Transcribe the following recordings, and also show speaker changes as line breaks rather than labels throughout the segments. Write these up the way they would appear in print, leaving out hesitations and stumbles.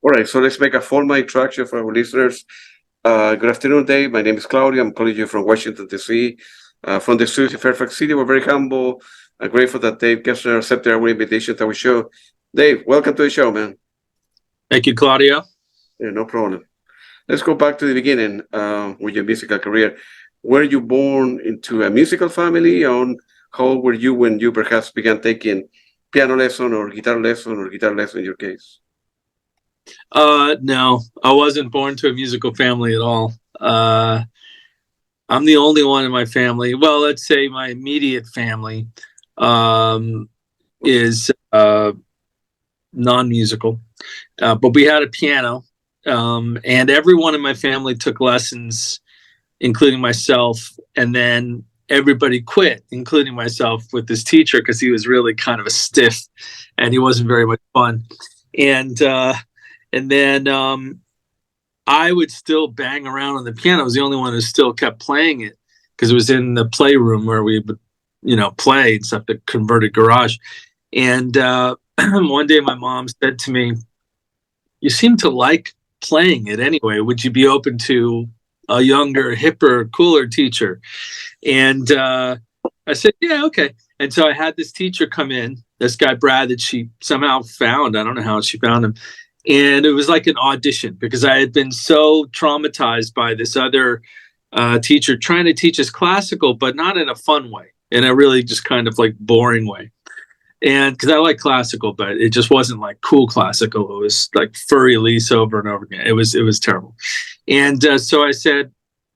All right, so let's make a formal introduction for our listeners. Good afternoon, Dave. My name is Claudio. I'm calling you from Washington, D.C. From the studios in Fairfax City. We're very humble and grateful that Dave Kerzner accepted our invitation to our show. Dave, welcome to the show, man.
Thank you, Claudio.
Yeah, no problem. Let's go back to the beginning with your musical career. Were you born into a musical family? How old were you when you perhaps began taking piano lesson or guitar lesson in your case?
No, I wasn't born to a musical family at all. I'm the only one in my family. Well, let's say my immediate family is non-musical, but we had a piano, and everyone in my family took lessons, including myself, and then everybody quit, including myself, with this teacher because he was really kind of a stiff and he wasn't very much fun. And then I would still bang around on the piano. I was the only one who still kept playing it because it was in the playroom where we would, play and stuff, the converted garage. And one day my mom said to me, "You seem to like playing it anyway. Would you be open to a younger, hipper, cooler teacher?" And I said, "Yeah, okay." And so I had this teacher come in, this guy, Brad, that she somehow found. I don't know how she found him. And it was like an audition because I had been so traumatized by this other teacher trying to teach us classical, but not in a fun way, in a really just kind of like boring way. And because I like classical, but it just wasn't like cool classical. It was like Furry Elise over and over again. It was terrible. And so I said,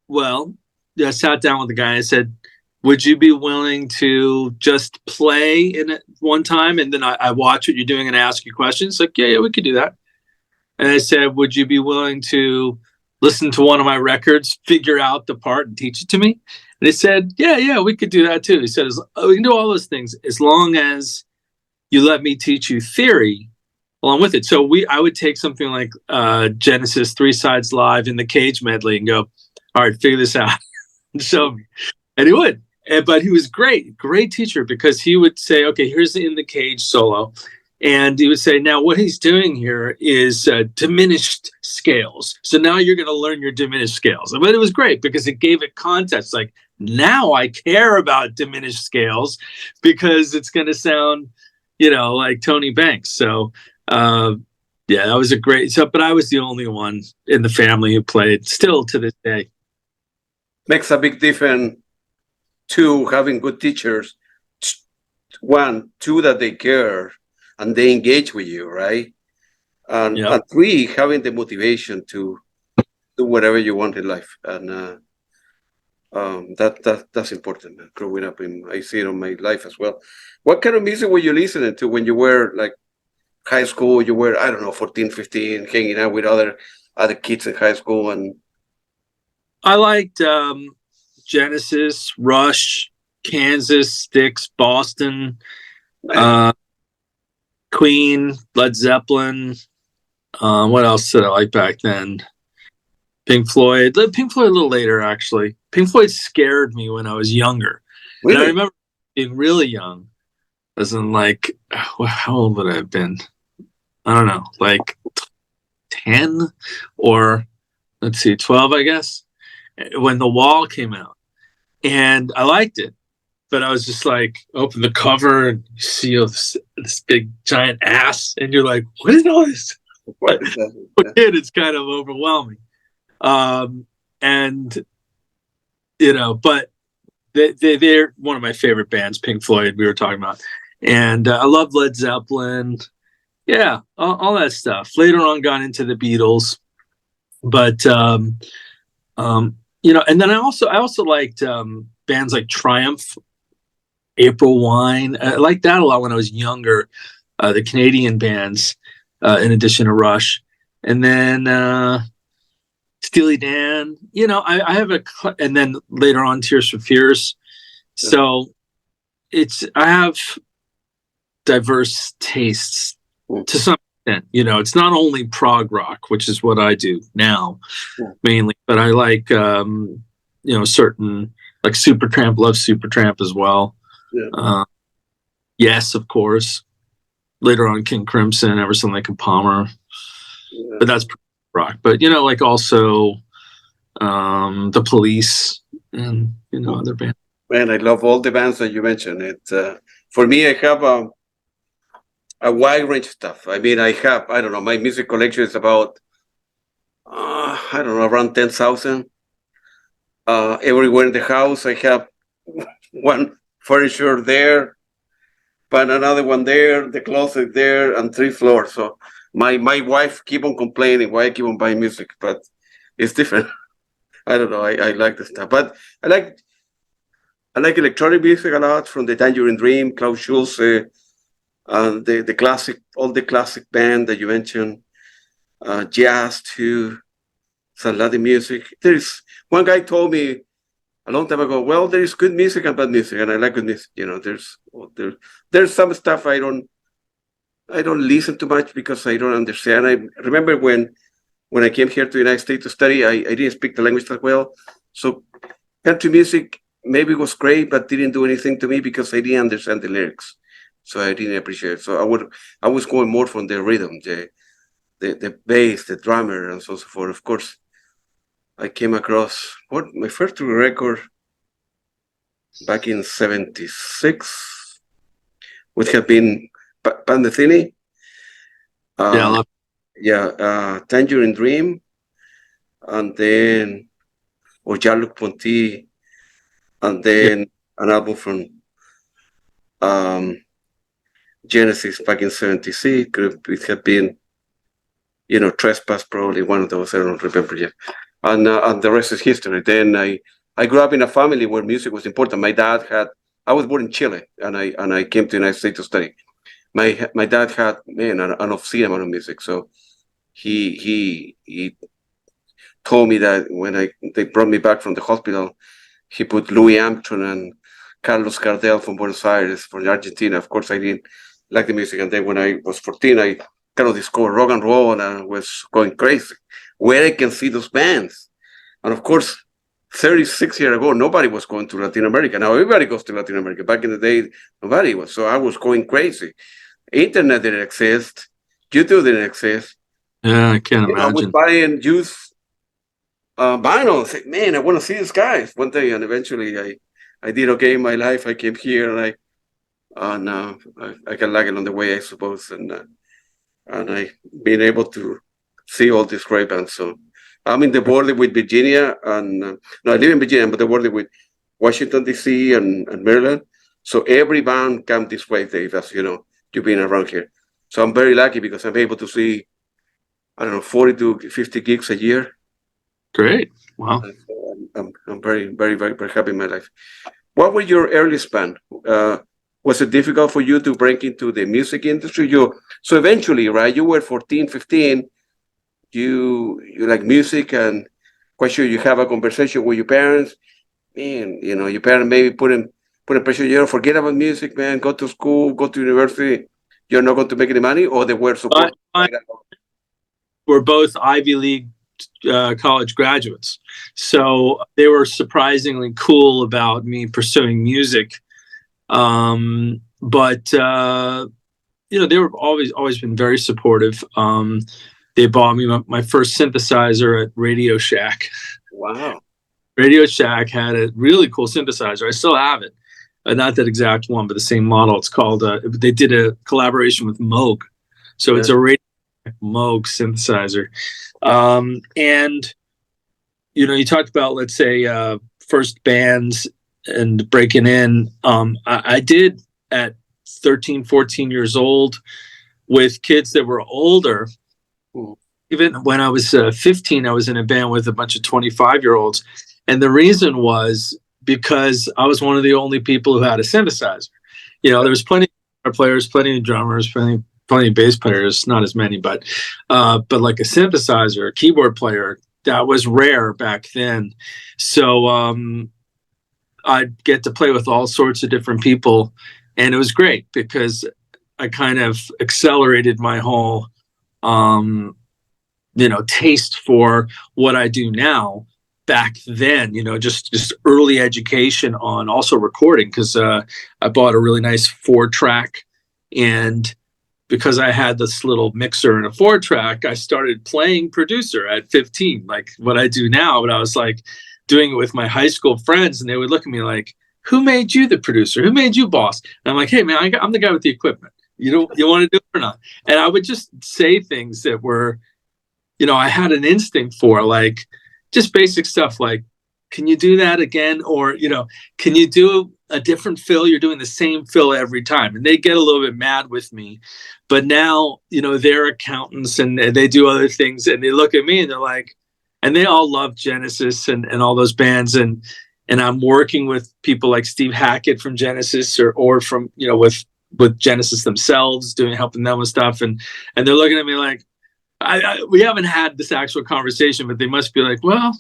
well, I sat down with the guy. I said, "Would you be willing to just play in it one time? And then I watch what you're doing and ask you questions." Like, yeah, we could do that. And I said, "Would you be willing to listen to one of my records, figure out the part and teach it to me?" And he said, yeah, we could do that too. He said, "We can do all those things as long as you let me teach you theory along with it." So I would take something like Genesis 3 Sides Live in the Cage medley and go, "All right, figure this out." And show me. And he would. But he was great teacher because he would say, "Okay, here's the In the Cage solo." And he would say, "Now what he's doing here is diminished scales. So now you're going to learn your diminished scales." But it was great because it gave it context. Like, now I care about diminished scales because it's going to sound, like Tony Banks. So, yeah, that was a great. But I was the only one in the family who played, still to this day.
Makes a big difference to having good teachers. 1, 2, that they care and they engage with you, right? And 3, having the motivation to do whatever you want in life. And that's important, man. Growing up, I see it on my life as well. What kind of music were you listening to when you were like high school? You were, I don't know, 14, 15, hanging out with other kids in high school. And
I liked Genesis, Rush, Kansas, Styx, Boston, Queen, Led Zeppelin. What else did I like back then? Pink Floyd. Pink Floyd a little later, actually. Pink Floyd scared me when I was younger. Really? And I remember being really young. As in, like, how old would I have been? I don't know, like 10 or, 12, I guess, when The Wall came out. And I liked it. But I was just like, open the cover and you see this big giant ass, and you're like, what is all this? What? It's kind of overwhelming. And but they're one of my favorite bands, Pink Floyd, we were talking about. And I love Led Zeppelin. Yeah, all that stuff. Later on got into the Beatles. But and then I also liked bands like Triumph, April Wine. I liked that a lot when I was younger. The Canadian bands, in addition to Rush. And then Steely Dan, I have and then later on Tears for Fears. So I have diverse tastes to some extent. It's not only prog rock, which is what I do now mainly, but I like, certain, like Supertramp, love Supertramp as well. Yeah. Yes, of course. Later on, King Crimson, Emerson, Lake and Palmer. but that's rock. But like also the Police and other bands.
Man, I love all the bands that you mentioned. For me, I have a wide range of stuff. I mean, I don't know, my music collection is about around 10,000. Everywhere in the house, I have one furniture there, but another one there, the closet there, and 3 floors. So my wife keep on complaining why I keep on buying music, but it's different. I don't know. I like the stuff, but I like electronic music a lot, from the Tangerine Dream, Klaus Schulze, and the classic, all the classic band that you mentioned, jazz too. It's a lot of music. There's one guy told me a long time ago, well, there is good music and bad music, and I like good music. There's some stuff I don't listen to much because I don't understand. I remember when I came here to the United States to study, I didn't speak the language that well. So country music maybe was great, but didn't do anything to me because I didn't understand the lyrics. So I didn't appreciate it. So I was going more from the rhythm, the bass, the drummer, and so on and so forth. Of course, I came across my first record back in '76 would have been Pandethini. Tangerine Dream, and then Jean-Luc Ponty, and then an album from Genesis back in '76. It had been, Trespass, probably one of those. I don't remember yet. And the rest is history. Then I grew up in a family where music was important. I was born in Chile, and I came to the United States to study. My dad had an obscene amount of music, so he told me that when they brought me back from the hospital, he put Louis Armstrong and Carlos Gardel from Buenos Aires, from Argentina. Of course, I didn't like the music, and then when I was 14, I kind of discovered rock and roll, and I was going crazy. Where I can see those bands, and of course, 36 years ago, nobody was going to Latin America. Now everybody goes to Latin America. Back in the day, nobody was. So I was going crazy. Internet didn't exist. YouTube didn't exist.
Yeah, I can't imagine.
I was buying used vinyl. I said, man, I want to see these guys one day. And eventually I did okay in my life. I came here and I got lucky on the way, I suppose. And I been able to see all these great bands. So I'm in the border with Virginia, and no, I live in Virginia, but the border with Washington, D.C. and Maryland. So every band comes this way, Dave, as you know, you've been around here. So I'm very lucky because I'm able to see, 40 to 50 gigs a year.
Great. Wow.
I'm very, very, very, very happy in my life. What was your earliest band? Was it difficult for you to break into the music industry? So eventually, right, you were 14, 15, you like music, and quite sure you have a conversation with your parents, and your parents maybe putting pressure, forget about music, man, go to school, go to university, you're not going to make any money, or they were supportive?
We're both Ivy League college graduates, so they were surprisingly cool about me pursuing music. But they were always been very supportive. They bought me my first synthesizer at Radio Shack.
Wow.
Radio Shack had a really cool synthesizer. I still have it. Not that exact one, but the same model. It's called, they did a collaboration with Moog. So It's a Radio Shack Moog synthesizer. And, you talked about, let's say, first bands and breaking in. I did at 13, 14 years old with kids that were older. Even when I was 15, I was in a band with a bunch of 25-year-olds. And the reason was because I was one of the only people who had a synthesizer. There was plenty of players, plenty of drummers, plenty of bass players, not as many, but like a synthesizer, a keyboard player, that was rare back then. So I'd get to play with all sorts of different people. And it was great because I kind of accelerated my whole taste for what I do now. Back then, just early education on also recording, because I bought a really nice 4-track, and because I had this little mixer and a 4-track, I started playing producer at 15, like what I do now. But I was like doing it with my high school friends, and they would look at me like, who made you the producer? Who made you boss? And I'm like, hey man, I'm the guy with the equipment. You want to do it or not? And I would just say things that were, I had an instinct for, like just basic stuff like, can you do that again? Or, can you do a different fill? You're doing the same fill every time. And they get a little bit mad with me. But now, they're accountants and they do other things, and they look at me and they're like, and they all love Genesis and all those bands. And I'm working with people like Steve Hackett from Genesis or from, with Genesis themselves, helping them with stuff. And they're looking at me like, we haven't had this actual conversation, but they must be like, well,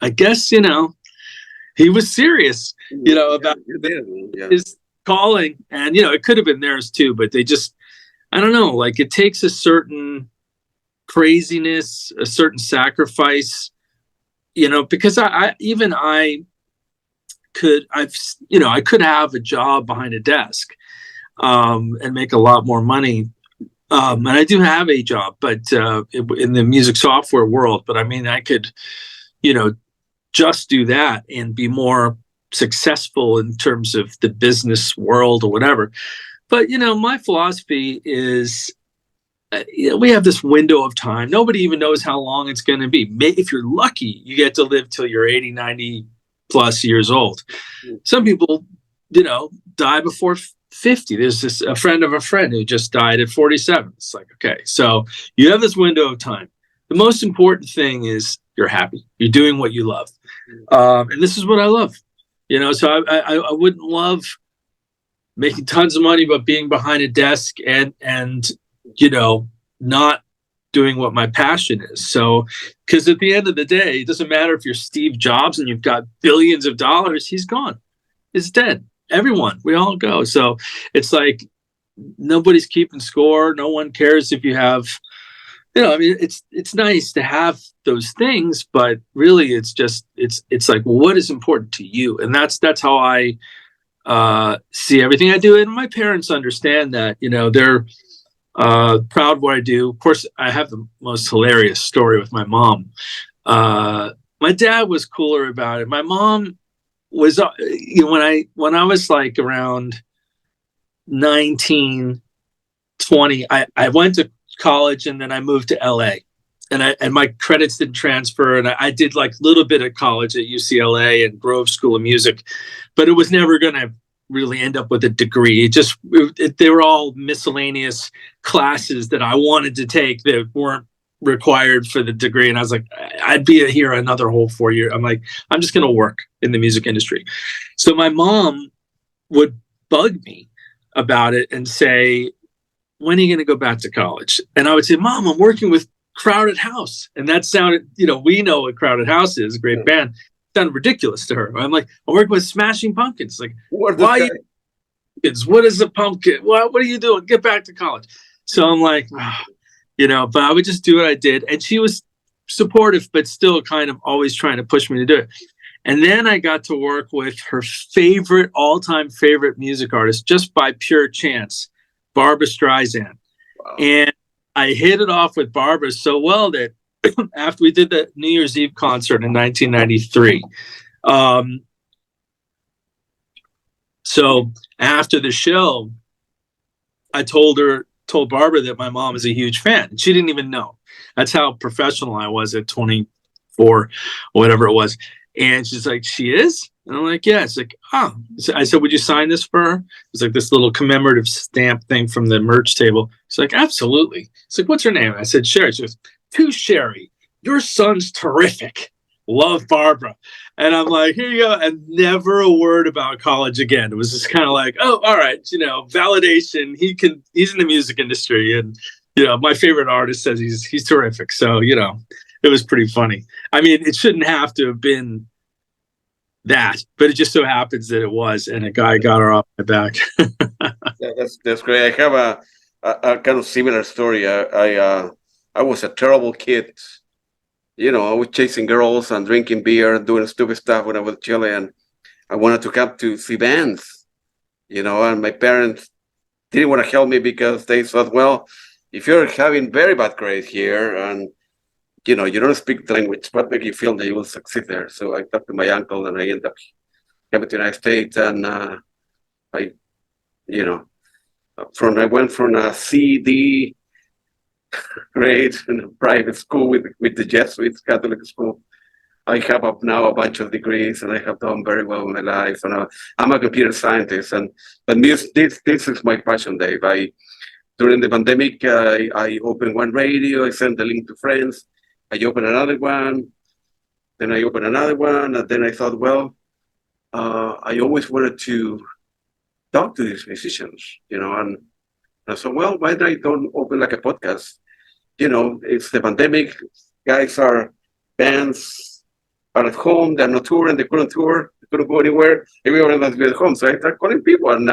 I guess, he was serious, about his calling. And, it could have been theirs too, but they just, I don't know, like it takes a certain craziness, a certain sacrifice, because I could have a job behind a desk and make a lot more money. And I do have a job, but in the music software world, but I mean, I could, just do that and be more successful in terms of the business world or whatever. But, my philosophy is, we have this window of time. Nobody even knows how long it's going to be. If you're lucky, you get to live till you're 80, 90 plus years old. Some people, die before 50. There's a friend of a friend who just died at 47. It's like, okay, so you have this window of time. The most important thing is you're happy. You're doing what you love. And this is what I love. So I wouldn't love making tons of money, but being behind a desk and not doing what my passion is. So, because at the end of the day, it doesn't matter if you're Steve Jobs and you've got billions of dollars, he's gone. It's dead. Everyone, we all go. So it's like nobody's keeping score. No one cares if you have, it's nice to have those things, but really it's just, it's like, what is important to you? And that's how I see everything I do. And my parents understand that, they're proud of what I do. Of course, I have the most hilarious story with my mom. My dad was cooler about it. My mom was, when I was like around 19, 20, I went to college and then I moved to LA, and my credits didn't transfer. And I did like a little bit of college at UCLA and Grove School of Music, but it was never going to really end up with a degree. They were all miscellaneous classes that I wanted to take that weren't required for the degree. And I was like, I'd be here another whole 4 years. I'm like, I'm just going to work in the music industry. So my mom would bug me about it and say, when are you going to go back to college? And I would say, Mom, I'm working with Crowded House. And that sounded, we know what Crowded House is, a great band. It sounded ridiculous to her. I'm like, I'm working with Smashing Pumpkins. Like, why? What is a pumpkin? What are you doing? Get back to college. So I'm like, but I would just do what I did. And she was supportive, but still kind of always trying to push me to do it. And then I got to work with her all-time favorite music artist, just by pure chance, Barbra Streisand. Wow. And I hit it off with Barbra so well that after we did the New Year's Eve concert in 1993, so after the show, I told Barbra that my mom is a huge fan. She didn't even know. That's how professional I was at 24 or whatever it was. And she's like, she is? And I'm like, yeah. It's like, oh. So I said, would you sign this for her? It's like this little commemorative stamp thing from the merch table. She's like, absolutely. It's like, what's her name? I said, Sherry. She goes, to Sherry, your son's terrific. Love, Barbra. And I'm like, here you go. And never a word about college again. It was just kind of like, oh, all right. Validation. He's in the music industry. And, my favorite artist says he's terrific. So, it was pretty funny. I mean, it shouldn't have to have been that, but it just so happens that it was, and a guy got her off my back.
Yeah, that's great. I have a kind of similar story. I was a terrible kid. I was chasing girls and drinking beer and doing stupid stuff when I was in Chile, and I wanted to come to see bands. And my parents didn't want to help me because they thought, well, if you're having very bad grades here and you don't speak the language, what makes you feel that you will succeed there? So I talked to my uncle, and I ended up coming to the United States, and I went from a C.D. grade in a private school with the Jesuits, Catholic school. I have now a bunch of degrees, and I have done very well in my life. And I'm a computer scientist, but this is my passion, Dave. During the pandemic, I opened one radio. I sent the link to friends. I opened another one. Then I opened another one, and then I thought, well, I always wanted to talk to these musicians, and I thought, well, why don't open like a podcast? It's the pandemic. Bands are at home. They're not touring. They couldn't tour. They couldn't go anywhere. Everyone was at home. So I started calling people, and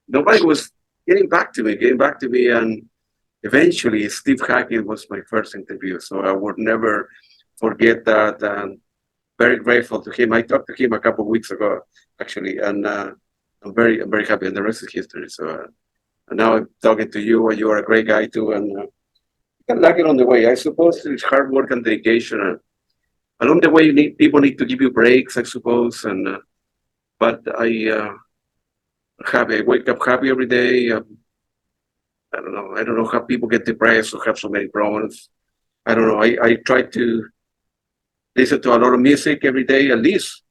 nobody was getting back to me. And eventually, Steve Hackett was my first interview. So I would never forget that. And very grateful to him. I talked to him a couple of weeks ago, actually, and I'm very happy. And the rest is history. So and now I'm talking to you, and you are a great guy too. And you can like it on the way. I suppose it's hard work and dedication. And along the way, people need to give you breaks, I suppose. And but I wake up happy every day. I don't know how people get depressed or have so many problems. I don't know. I try to listen to a lot of music every day, at least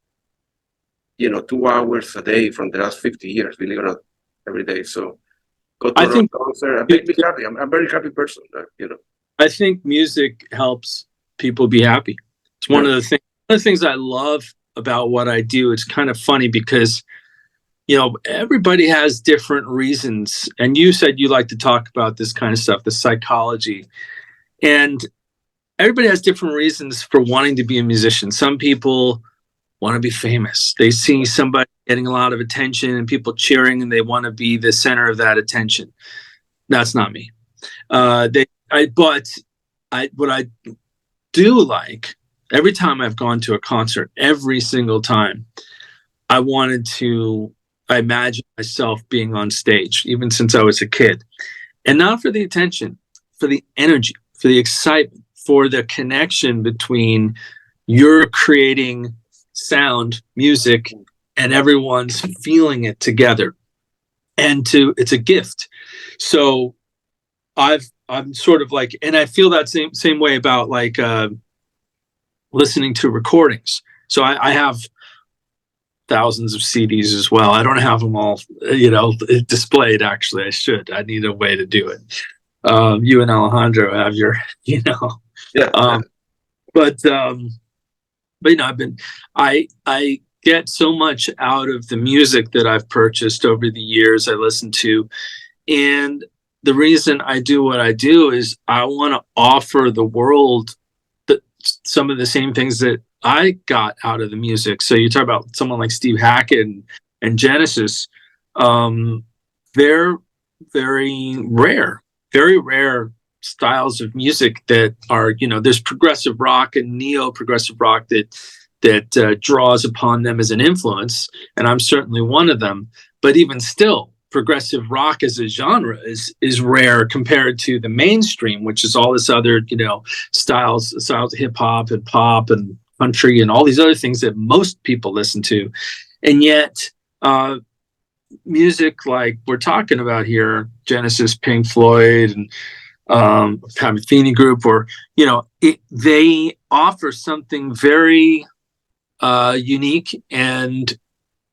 2 hours a day from the last 50 years, believe it or not, every day. So go to a concert. It makes me happy. I'm a very happy person.
I think music helps people be happy. It's one of the things I love about what I do. It's kind of funny because everybody has different reasons. And you said you like to talk about this kind of stuff, the psychology. And everybody has different reasons for wanting to be a musician. Some people want to be famous. They see somebody getting a lot of attention and people cheering, and they want to be the center of that attention. That's not me. What I do like, every time I've gone to a concert, every single time, I imagine myself being on stage, even since I was a kid. And not for the attention, for the energy, for the excitement, for the connection between you're creating sound, music, and everyone's feeling it together. And it's a gift. So I'm sort of like, and I feel that same way about like listening to recordings. So I have thousands of CDs as well. I don't have them all, displayed. Actually, I should. I need a way to do it. You and Alejandro have your,
Yeah.
I get so much out of the music that I've purchased over the years. I listen to, and the reason I do what I do is I want to offer the world some of the same things that I got out of the music. So you talk about someone like Steve Hackett and Genesis. They're very rare styles of music that are, there's progressive rock and neo-progressive rock that draws upon them as an influence. And I'm certainly one of them. But even still, progressive rock as a genre is rare compared to the mainstream, which is all this other, styles of hip hop and pop and country and all these other things that most people listen to. And yet, music like we're talking about here, Genesis, Pink Floyd, and Pamethini Group, or they offer something very unique and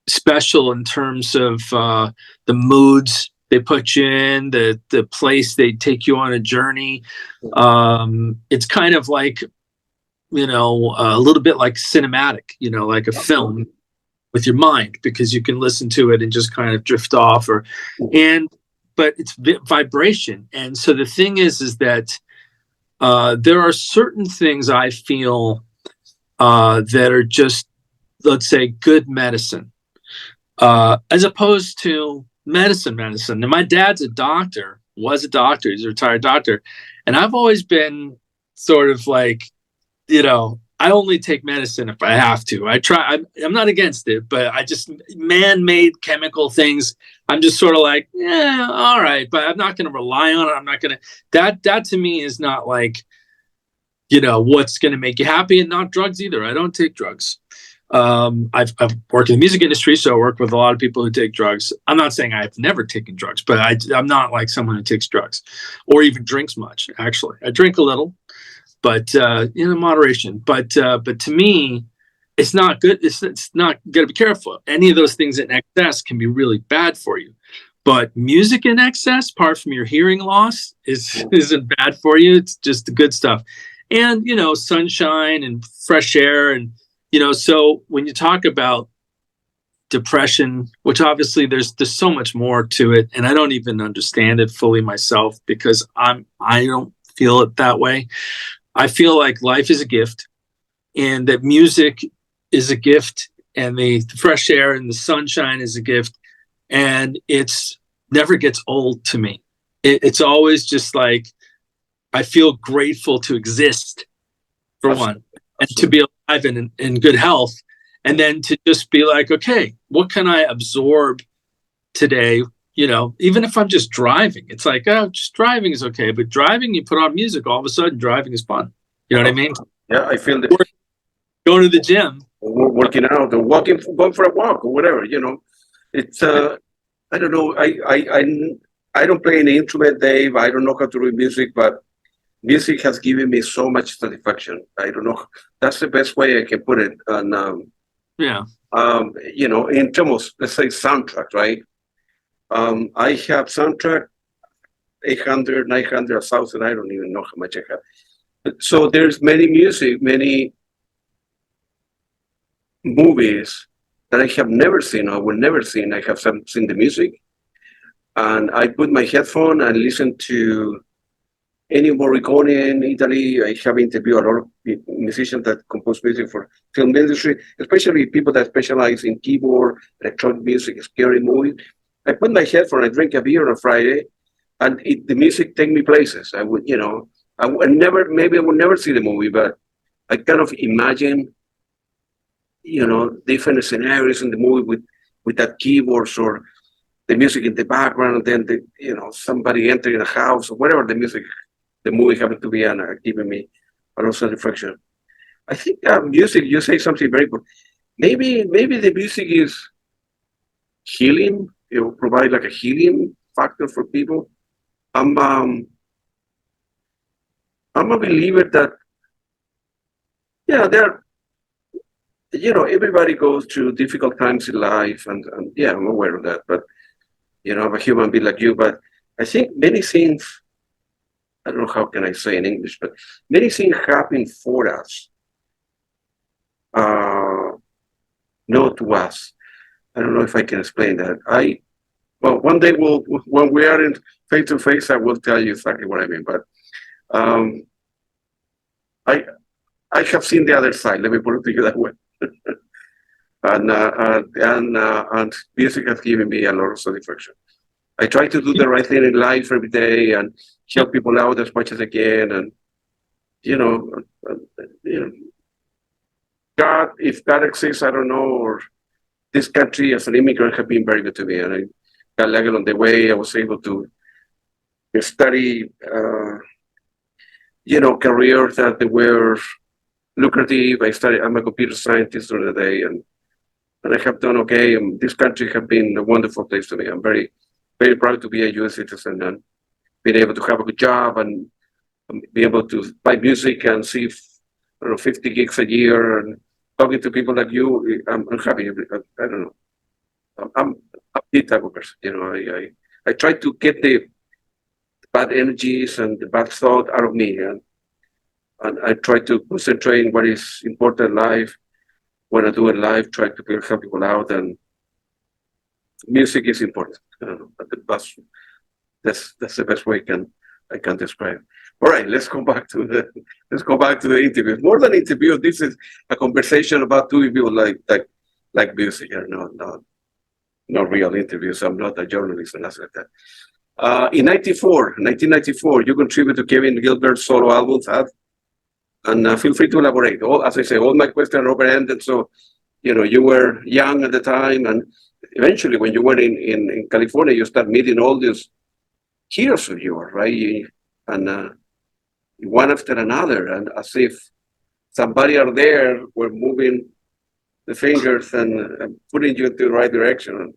special in terms of the moods they put you in, the place they take you on a journey. It's kind of like a little bit like cinematic, like a film with your mind, because you can listen to it and just kind of drift off, but it's vibration. And so the thing is that there are certain things I feel that are just, let's say, good medicine, as opposed to medicine. And my dad's was a doctor. He's a retired doctor. And I've always been sort of like, I only take medicine if I have to. I'm not against it, but I just, man-made chemical things, I'm just sort of like, yeah, all right, but I'm not going to rely on it. I'm not going to, that to me is not like, what's going to make you happy, and not drugs either. I don't take drugs. I've worked in the music industry, so I work with a lot of people who take drugs. I'm not saying I've never taken drugs, but I'm not like someone who takes drugs or even drinks much. Actually, I drink a little, but in moderation. But to me, it's not good. It's not, got to be careful. Any of those things in excess can be really bad for you. But music in excess, apart from your hearing loss, isn't bad for you. It's just the good stuff. And, sunshine and fresh air. And, so when you talk about depression, which obviously there's so much more to it, and I don't even understand it fully myself, because I don't feel it that way. I feel like life is a gift, and that music is a gift, and the fresh air and the sunshine is a gift, and it's never gets old to me. It's always just like, I feel grateful to exist, for one, and to be alive and in good health, and then to just be like, okay, what can I absorb today? Even if I'm just driving, it's like, oh, just driving is okay, but driving, you put on music, all of a sudden driving is fun. You know what I mean?
Yeah, I feel that.
Going to the gym,
working out, or going for a walk, or whatever. It's I don't know. I don't play any instrument, Dave. I don't know how to read music, but music has given me so much satisfaction. I don't know. That's the best way I can put it. And in terms of, let's say, soundtrack, right? I have soundtrack 800, 900, 1,000. I don't even know how much I have. So there's many movies that I have never seen or will never seen. I have seen the music, and I put my headphone and listen to Ennio Morricone in Italy. I have interviewed a lot of musicians that compose music for film industry, especially people that specialize in keyboard, electronic music, scary movies. I put my headphone, I drink a beer on a Friday, and the music take me places. I would, I would never, maybe I would never see the movie, but I kind of imagine, different scenarios in the movie with that keyboards or the music in the background, and then somebody entering a house or whatever the movie happened to be, and giving me a lot of satisfaction. I think music, you say something very good. Maybe the music is healing, provide like a healing factor for people. I'm a believer that, everybody goes through difficult times in life, and I'm aware of that. But I'm a human being like you. But I think many things, I don't know how can I say in English, but many things happen for us, not to us. I don't know if I can explain that. One day when we are in face to face, I will tell you exactly what I mean. But I have seen the other side. Let me put it to you that way. and music has given me a lot of satisfaction. I try to do the right thing in life every day and help people out as much as I can. And God, if God exists, I don't know. Or this country as an immigrant have been very good to me, and I got lucky on the way. I was able to study, careers that were lucrative. I'm a computer scientist during the day, and I have done okay. And this country has been a wonderful place to me. I'm very, very proud to be a U.S. citizen and being able to have a good job and be able to buy music and see 50 gigs a year and talking to people like you. I'm happy. I don't know. I'm the type of person. I try to get the bad energies and the bad thought out of me, and I try to concentrate on what is important in life. When I do in life, try to help people out, and music is important. I don't know, but that's the best way I can describe. All right, let's go back to the interview. More than interview, this is a conversation about two people like music, not real interviews. I'm not a journalist and nothing like that. In 1994, you contributed to Kevin Gilbert's solo album, And feel free to elaborate. As I say, all my questions are open-ended. So, you were young at the time, and eventually, when you were in California, you start meeting all these heroes of yours, right? And one after another, and as if somebody out there were moving the fingers and putting you into the right direction.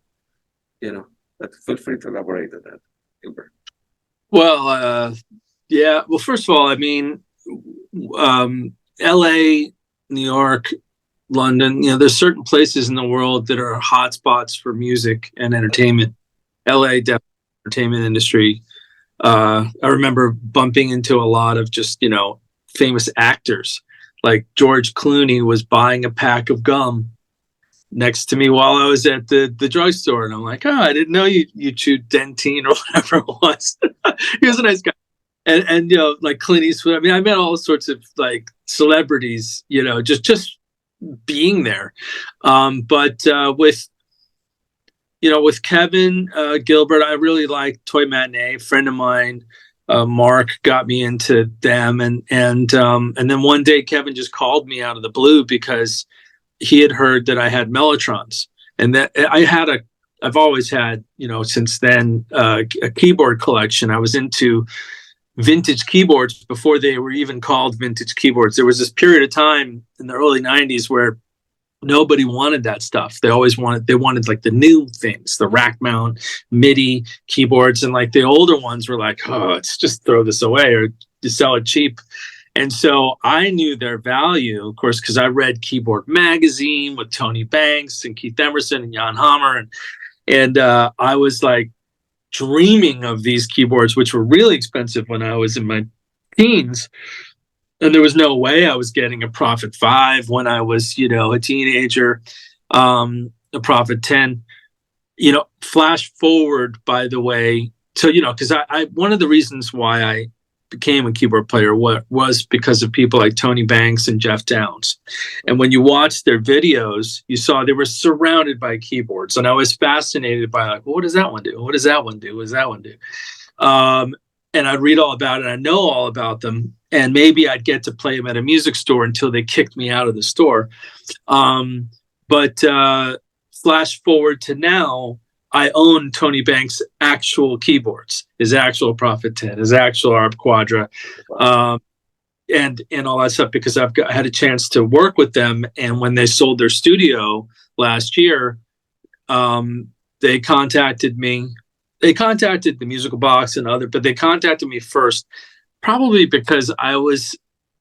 But feel free to elaborate on that, Gilbert.
Well, yeah. Well, first of all, I mean, L.A., New York, London. There's certain places in the world that are hotspots for music and entertainment. L.A. definitely entertainment industry. I remember bumping into a lot of just famous actors. Like George Clooney was buying a pack of gum next to me while I was at the drugstore, and I'm like, oh, I didn't know you chewed Dentine or whatever it was. He was a nice guy. And like Clint Eastwood. I mean, I met all sorts of like celebrities, just being there. But with Kevin Gilbert, I really liked Toy Matinee. A friend of mine, Mark, got me into them, and then one day Kevin just called me out of the blue because he had heard that I had Mellotrons, and that I've always had, since then, a keyboard collection. I was into vintage keyboards before they were even called vintage keyboards. There was this period of time in the early 90s where nobody wanted that stuff. They wanted like the new things, the rack mount MIDI keyboards, and like the older ones were like, oh, let's just throw this away or just sell it cheap. And so I knew their value, of course, because I read Keyboard Magazine with Tony Banks and Keith Emerson and Jan Hammer, and I was like dreaming of these keyboards, which were really expensive when I was in my teens. And there was no way I was getting a Prophet 5 when I was, a teenager, a Prophet 10. Flash forward, by the way. So, because I one of the reasons why I became a keyboard player was because of people like Tony Banks and Jeff Downs. And when you watched their videos, you saw they were surrounded by keyboards. And I was fascinated by like, well, what does that one do? What does that one do? What does that one do? And I'd read all about it. I know all about them. And maybe I'd get to play them at a music store until they kicked me out of the store. But flash forward to now, I own Tony Banks' actual keyboards, his actual Prophet 10, his actual ARP Quadra, and all that stuff, because I had a chance to work with them. And when they sold their studio last year, they contacted me. They contacted the Musical Box but they contacted me first, probably because I was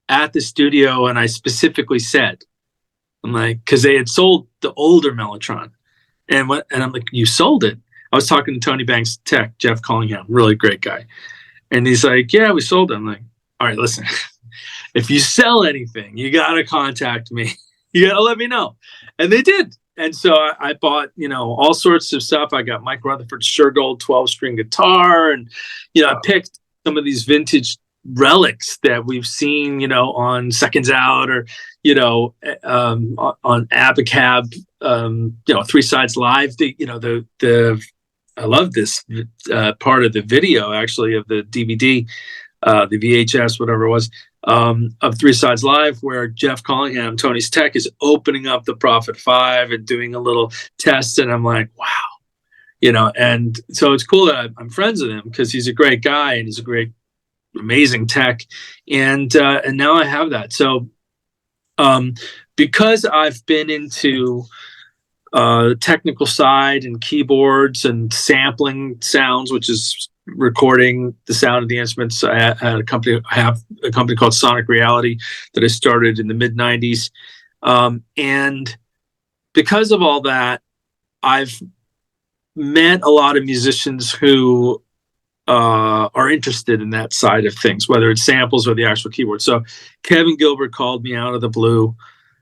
at the studio and I specifically said, I'm like, because they had sold the older Mellotron. And I'm like, you sold it? I was talking to Tony Banks' tech, Jeff Collingham, really great guy. And he's like, yeah, we sold it. I'm like, all right, listen, if you sell anything, you got to contact me. You got to let me know. And they did. And so I bought, all sorts of stuff. I got Mike Rutherford's Shergold 12-string guitar. And, I picked some of these vintage relics that we've seen, on Seconds Out or, on Abacab, 3 Sides Live. I love this part of the video, actually, of the DVD, the VHS, whatever it was, of 3 Sides Live, where Jeff Collingham, Tony's tech, is opening up the Prophet 5 and doing a little test. And I'm like, wow, and so it's cool that I'm friends with him because he's a great guy and he's a great, amazing tech. And now I have that. So because I've been into technical side and keyboards and sampling sounds, which is recording the sound of the instruments. I have a company called Sonic Reality that I started in the mid 90s. And because of all that, I've met a lot of musicians who are interested in that side of things, whether it's samples or the actual keyboard. So Kevin Gilbert called me out of the blue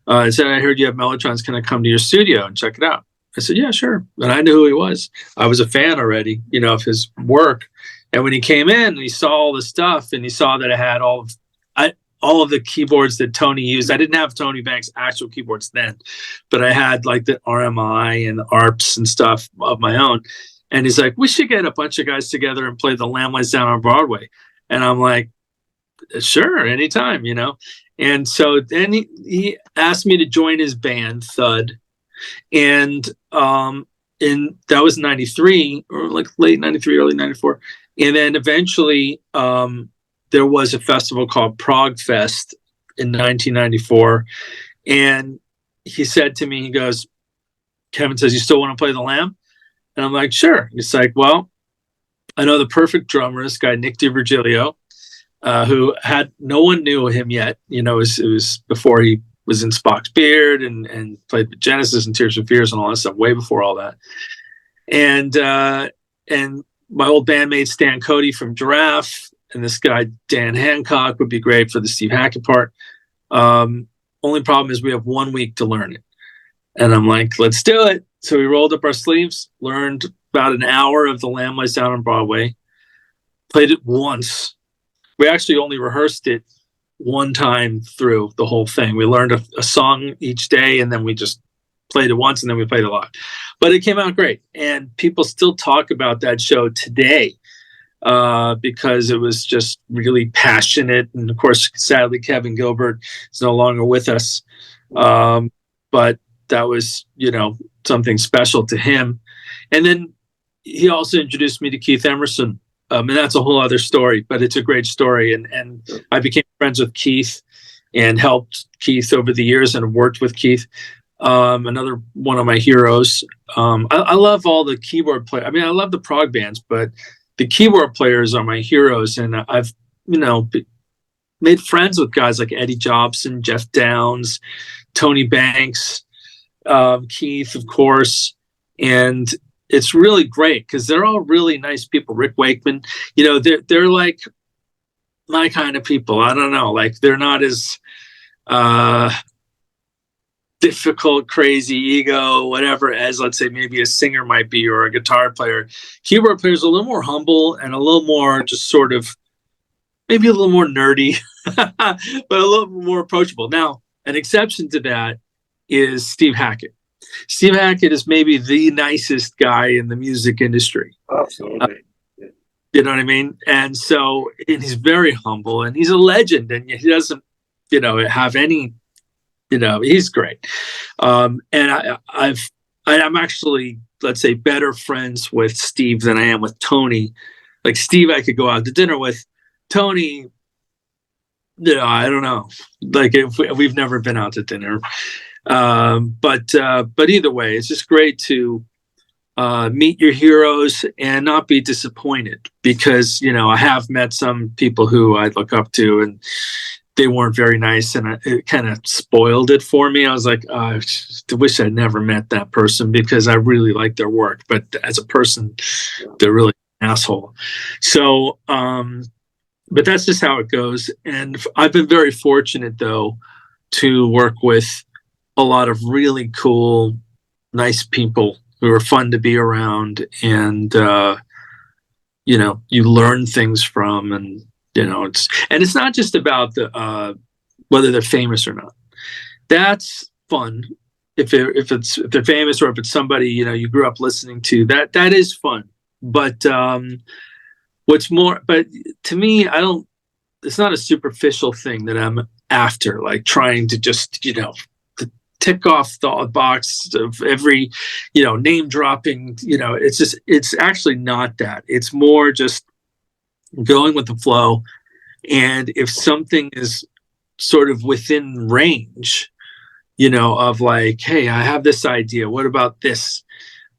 and said, I heard you have Mellotrons. Can I come to your studio and check it out? I said, yeah, sure. And I knew who he was. I was a fan already, of his work. And when he came in and he saw all the stuff and he saw that I had all of the keyboards that Tony used. I didn't have Tony Banks' actual keyboards then, but I had like the RMI and the ARPs and stuff of my own. And he's like, we should get a bunch of guys together and play the Lamb Lies Down on Broadway. And I'm like, sure, anytime, And so then he asked me to join his band, Thud. And that was 93, or like late 93, early 94. And then eventually there was a festival called Prog Fest in 1994. And he said to me, he goes, Kevin says, you still want to play the Lamb? And I'm like, sure. He's like, well, I know the perfect drummer, this guy, Nick DiVirgilio, who no one knew him yet. You know, it was before he was in Spock's Beard and played with Genesis and Tears for Fears and all that stuff, way before all that. And my old bandmate Stan Cody from Giraffe, and this guy Dan Hancock would be great for the Steve Hackett part. Only problem is we have 1 week to learn it. And I'm like, let's do it. So we rolled up our sleeves, learned about an hour of The Lamb Lies Down on Broadway, played it once. We actually only rehearsed it one time through the whole thing. We learned a song each day, and then we just played it once, and then we played it a lot. But it came out great. And people still talk about that show today because it was just really passionate. And of course, sadly, Kevin Gilbert is no longer with us. But that was, you know, something special to him. And then he also introduced me to Keith Emerson. And that's a whole other story, but it's a great story. And I became friends with Keith and helped Keith over the years and have worked with Keith. Another one of my heroes. I love all the keyboard players. I mean, I love the prog bands, but the keyboard players are my heroes. And I've, you know, made friends with guys like Eddie Jobson, Jeff Downs, Tony Banks, Keith, of course. And it's really great because they're all really nice people. Rick Wakeman, you know, they're like my kind of people. I don't know, like they're not as difficult, crazy, ego, whatever, as let's say maybe a singer might be or a guitar player. Keyboard players are a little more humble and a little more just sort of maybe a little more nerdy, but a little more approachable. Now, an exception to that is Steve Hackett. Steve Hackett is maybe the nicest guy in the music industry.
Absolutely.
You know what I mean? And so, and he's very humble and he's a legend, and he doesn't, you know, have any, you know, he's great. And I'm actually, let's say, better friends with Steve than I am with Tony. Like Steve, I could go out to dinner with. Tony, you know, I don't know. Like we've never been out to dinner. But either way, it's just great to meet your heroes and not be disappointed, because, you know, I have met some people who I look up to and they weren't very nice, and it kind of spoiled it for me. I was like, I wish I'd never met that person because I really like their work, but as a person, they're really an asshole. So, but that's just how it goes. And I've been very fortunate, though, to work with a lot of really cool, nice people who are fun to be around, and you know, you learn things from, and you know, it's not just about the whether they're famous or not. That's fun if they're famous, or if it's somebody, you know, you grew up listening to. That is fun. But what's more, but to me, it's not a superficial thing that I'm after, like trying to just, you know, tick off the box of every, you know, name dropping, you know, it's actually not that. It's more just going with the flow. And if something is sort of within range, you know, of like, hey, I have this idea, what about this?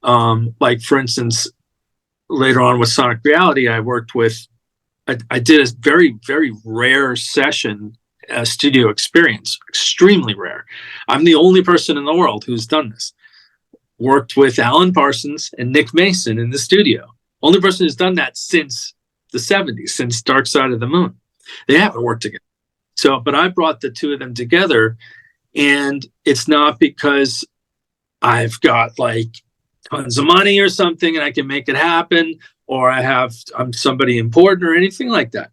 Like, for instance, later on with Sonic Reality, I worked with, I did a very, very rare session, studio experience, extremely rare. I'm the only person in the world who's done this. Worked with Alan Parsons and Nick Mason in the studio. Only person who's done that since the 70s, since Dark Side of the Moon. They haven't worked together. So, but I brought the two of them together, and it's not because I've got like tons of money or something and I can make it happen, or I'm somebody important or anything like that.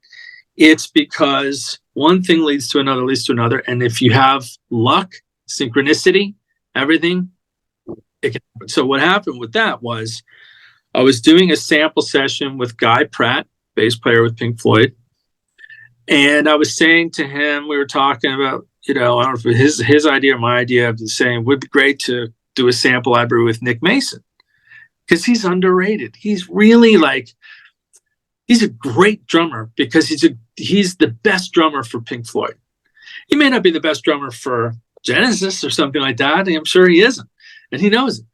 It's because one thing leads to another. And if you have luck, synchronicity, everything, it can happen. So what happened with that was I was doing a sample session with Guy Pratt, bass player with Pink Floyd. And I was saying to him, we were talking about, I don't know if it was his idea or my idea of saying it would be great to do a sample library with Nick Mason, because he's underrated. He's really he's a great drummer, because he's the best drummer for Pink Floyd. He may not be the best drummer for Genesis or something like that. I'm sure he isn't, and he knows it.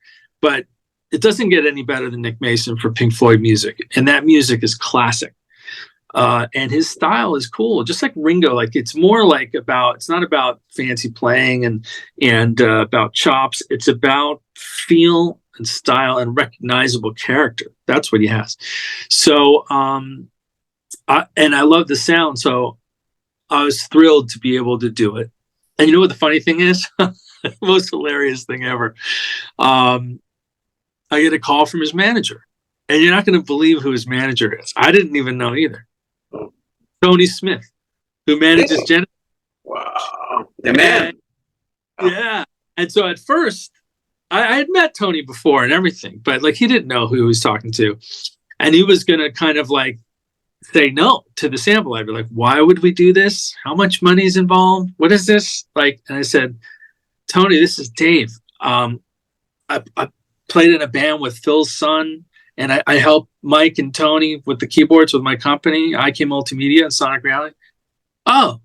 But it doesn't get any better than Nick Mason for Pink Floyd music, and that music is classic. And his style is cool, just like Ringo. It's more it's not about fancy playing and about chops. It's about feel and style and recognizable character. That's what he has. So, and I love the sound. So I was thrilled to be able to do it. And you know what the funny thing is? The most hilarious thing ever. I get a call from his manager, and you're not going to believe who his manager is. I didn't even know either. Tony Smith, who manages Genesis.
Wow, the man.
Yeah. And so at first, I had met Tony before and everything, but he didn't know who he was talking to. And he was going to kind of say no to the sample. I'd be why would we do this? How much money is involved? What is this? And I said, Tony, this is Dave. I played in a band with Phil's son, and I helped Mike and Tony with the keyboards with my company, IK Multimedia and Sonic Reality. Oh,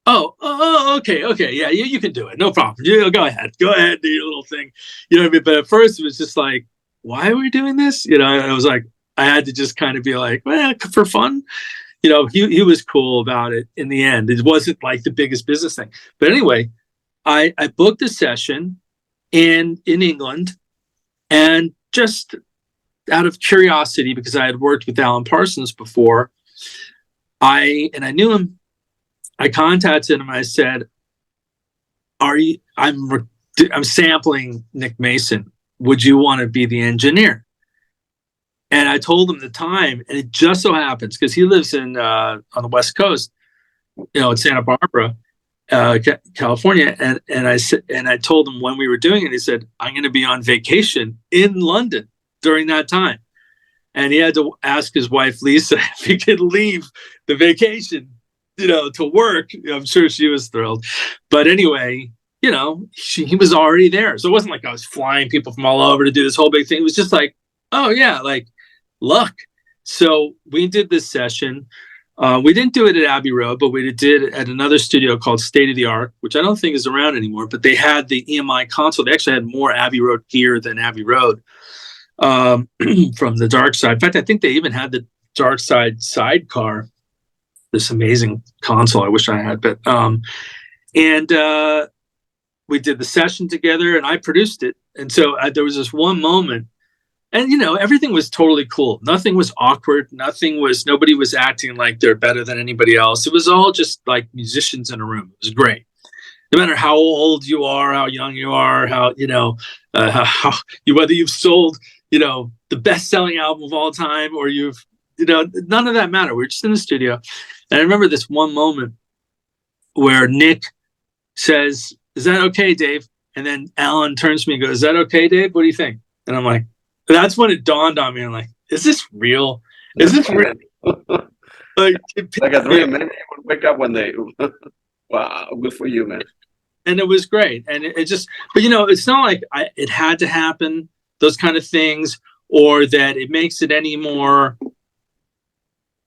okay. Yeah, you can do it. No problem. Go ahead, do your little thing. You know what I mean? But at first it was just why are we doing this? I was I had to just kind of be well, for fun. He was cool about it in the end. It wasn't the biggest business thing. But anyway, I booked a session in England, and just out of curiosity, because I had worked with Alan Parsons before, I knew him. I contacted him. I said, I'm sampling Nick Mason. Would you want to be the engineer? And I told him the time, and it just so happens, because he lives on the West Coast, in Santa Barbara, California. And I told him when we were doing it. He said, I'm going to be on vacation in London during that time. And he had to ask his wife, Lisa, if he could leave the vacation, to work. I'm sure she was thrilled. But anyway, he was already there. So it wasn't I was flying people from all over to do this whole big thing. It was just oh yeah, luck. So we did this session. We didn't do it at Abbey Road, but we did it at another studio called State of the Art, which I don't think is around anymore, but they had the EMI console. They actually had more Abbey Road gear than Abbey Road from the Dark Side. In fact, I think they even had the Dark Side sidecar, this amazing console I wish I had. But we did the session together, and I produced it. And so there was this one moment, and everything was totally cool. Nothing was awkward. Nobody was acting like they're better than anybody else. It was all just musicians in a room. It was great. No matter how old you are, how young you are, how whether you've sold the best-selling album of all time, or you've none of that matter. We're just in the studio. And I remember this one moment where Nick says, "Is that okay, Dave?" And then Alan turns to me and goes, "Is that okay, Dave? What do you think?" And I'm that's when it dawned on me. I'm is this real? Is this real?
A dream, man. You would wake up one day. Wow, good for you, man.
And it was great. And it just, but it's not it had to happen, those kind of things, or that it makes it any more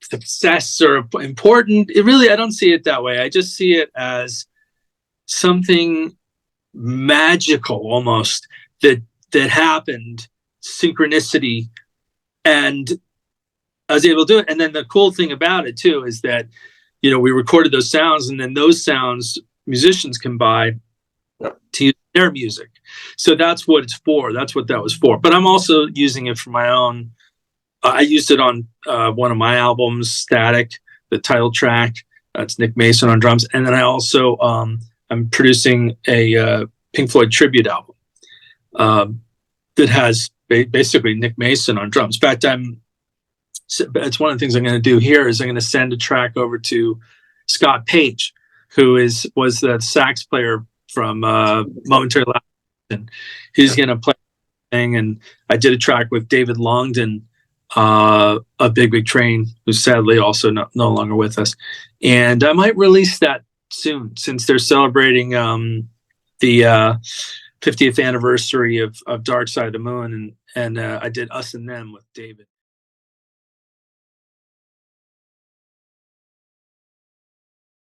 success or important. I don't see it that way. I just see it as something magical almost that happened, synchronicity, and I was able to do it. And then the cool thing about it too is that we recorded those sounds, and then those sounds musicians can buy to use their music. So that's what it's for. That's what that was for. But I'm also using it for my own. I used it on one of my albums, Static, the title track. That's Nick Mason on drums. And then I also I'm producing a Pink Floyd tribute album that has basically Nick Mason on drums. In fact, it's one of the things I'm going to do here is I'm going to send a track over to Scott Page, who was the sax player from Momentary Lapse, and he's going to play thing. And I did a track with David Longdon of Big Big Train, who's sadly also no longer with us. And I might release that soon, since they're celebrating the 50th anniversary of Dark Side of the Moon, and I did Us and Them with David.